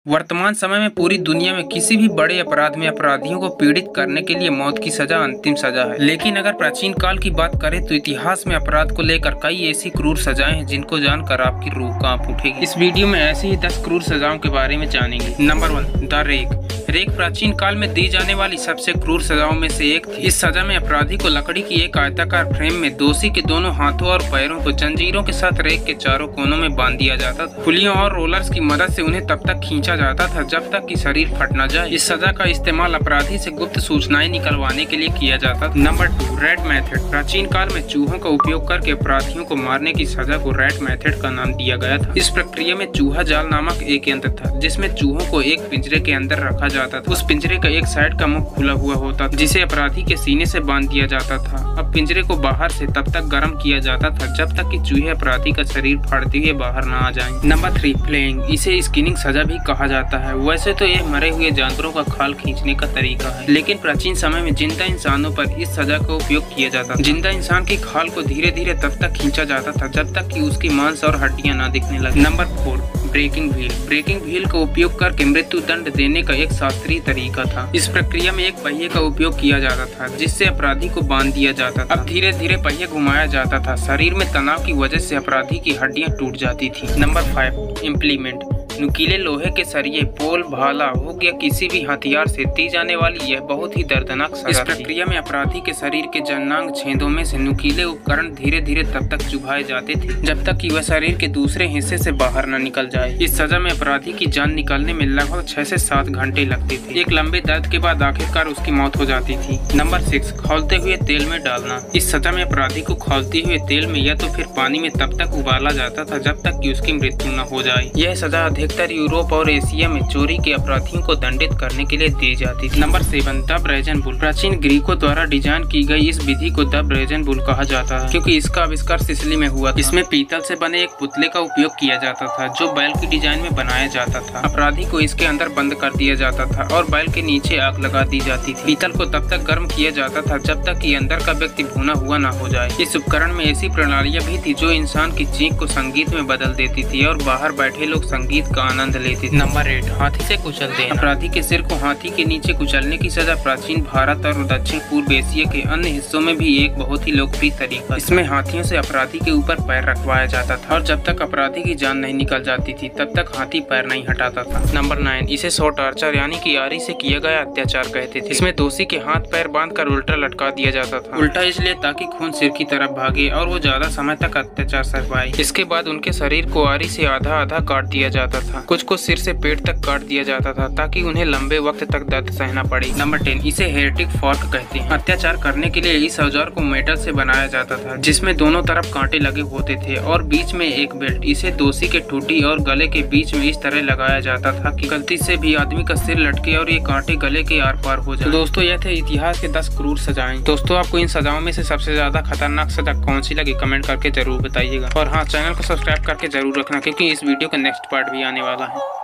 वर्तमान समय में पूरी दुनिया में किसी भी बड़े अपराध में अपराधियों को पीड़ित करने के लिए मौत की सजा अंतिम सजा है। लेकिन अगर प्राचीन काल की बात करें तो इतिहास में अपराध को लेकर कई ऐसी क्रूर सजाएं हैं जिनको जानकर आपकी रूह कांप उठेगी। इस वीडियो में ऐसी ही 10 क्रूर सजाओं के बारे में जानेंगे। Number 1, the rake. रेक प्राचीन काल में दी जाने वाली सबसे क्रूर सजाओं में से एक थी। इस सजा में अपराधी को लकड़ी की एक आयताकार फ्रेम में दोषी के दोनों हाथों और पैरों को जंजीरों के साथ रेक के चारों कोनों में बांध दिया जाता था। पुलियों और रोलर्स की मदद से उन्हें तब तक खींचा जाता था जब तक कि शरीर फट न जाए। इस सजा का इस्तेमाल अपराधी से गुप्त सूचनाएं निकलवाने के लिए किया जाता था। Number 2, rat method. प्राचीन काल में चूहों का उपयोग करके अपराधियों को मारने की सजा को रैट मेथड का नाम दिया गया था। इस प्रक्रिया में चूहा जाल नामक एक यंत्र था जिसमें चूहों को एक पिंजरे के अंदर रखा जाता था। उस पिंजरे का एक साइड का मुख खुला हुआ होता था जिसे अपराधी के सीने से बांध दिया जाता था। अब पिंजरे को बाहर से तब तक गर्म किया जाता था जब तक कि चूहे अपराधी का शरीर फाड़ते हुए बाहर न आ जाएं। Number 3, flaying. इसे स्किनिंग सजा भी कहा जाता है। वैसे तो यह मरे हुए जानवरों का खाल खींचने का तरीका है, लेकिन प्राचीन समय में जिंदा इंसानों पर इस सजा का उपयोग किया जाता था। जिंदा इंसान की खाल को धीरे धीरे तब तक खींचा जाता था जब तक कि उसकी मांस और हड्डियां न दिखने लगे। Number 4, breaking wheel. Breaking wheel का उपयोग करके मृत्यु दंड देने का एक शास्त्रीय तरीका था। इस प्रक्रिया में एक पहिए का उपयोग किया जाता था जिससे अपराधी को बांध दिया जाता था। अब धीरे धीरे पहिया घुमाया जाता था। शरीर में तनाव की वजह से अपराधी की हड्डियां टूट जाती थी। Number 5, implement. नुकीले लोहे के सरिये, पोल, भाला, हुक या किसी भी हथियार से दी जाने वाली यह बहुत ही दर्दनाक सजा थी। इस प्रक्रिया में अपराधी के शरीर के जननांग छेदों में से नुकीले उपकरण धीरे धीरे तब तक चुभाए जाते थे जब तक कि वह शरीर के दूसरे हिस्से से बाहर न निकल जाए। इस सजा में अपराधी की जान निकलने में लगभग 6 से 7 घंटे लगते थे। एक लंबे दर्द के बाद आखिरकार उसकी मौत हो जाती थी। नंबर 6, खौलते हुए तेल में डालना। इस सजा में अपराधी को खौलते हुए तेल में या तो फिर पानी में तब तक उबाला जाता था जब तक कि उसकी मृत्यु न हो जाए। यह सजा अधिकतर यूरोप और एशिया में चोरी के अपराधियों को दंडित करने के लिए दी जाती थी। Number 7, the brazen bull. प्राचीन ग्रीकों द्वारा डिजाइन की गई इस विधि को द ब्रेजन बुल कहा जाता है क्योंकि इसका आविष्कार सिसिली में हुआ था। इसमें पीतल से बने एक पुतले का उपयोग किया जाता था जो बैल की डिजाइन में बनाया जाता था। अपराधी को इसके अंदर बंद कर दिया जाता था और बैल के नीचे आग लगा दी जाती थी। पीतल को तब तक गर्म किया जाता था जब तक कि अंदर का व्यक्ति भुना हुआ न हो जाए। इस उपकरण में ऐसी प्रणालियां भी थी जो इंसान की चीख को संगीत में बदल देती थी और बाहर बैठे लोग संगीत का आनंद लेते थे। नंबर 8, हाथी से कुचल देना। अपराधी के सिर को हाथी के नीचे कुचलने की सजा प्राचीन भारत और दक्षिण पूर्व एशिया के अन्य हिस्सों में भी एक बहुत ही लोकप्रिय तरीका। इसमें हाथियों से अपराधी के ऊपर पैर रखवाया जाता था और जब तक अपराधी की जान नहीं निकल जाती थी तब तक हाथी पैर नहीं हटाता था। नंबर 9, इसे सौ टार्चर यानी कि आरी से किया गया अत्याचार कहते थे। इसमें दोषी के हाथ पैर बांधकर उल्टा लटका दिया जाता था। उल्टा इसलिए ताकि खून सिर की तरफ भागे और वो ज्यादा समय तक अत्याचार सह पाए। इसके बाद उनके शरीर को आरी से आधा आधा काट दिया जाता था। कुछ को सिर से पेट तक काट दिया जाता था ताकि उन्हें लंबे वक्त तक दर्द सहना पड़े। नंबर 10, इसे हेरेटिक फॉर्क कहते हैं। अत्याचार करने के लिए इस औजार को मेटल से बनाया जाता था जिसमें दोनों तरफ कांटे लगे होते थे और बीच में एक बेल्ट। इसे दोषी के ठूठी और गले के बीच में इस तरह लगाया जाता था कि गलती से भी आदमी का सिर लटके और ये कांटे गले के आर पार हो जाए। तो दोस्तों यह थे इतिहास के 10 क्रूर सजाएं। दोस्तों आपको इन सजाओं में से सबसे ज्यादा खतरनाक सजा कौन सी लगी कमेंट करके जरूर बताइएगा और हाँ, चैनल को सब्सक्राइब करके जरूर रखना क्योंकि इस वीडियो का नेक्स्ट पार्ट भी आने वाला है।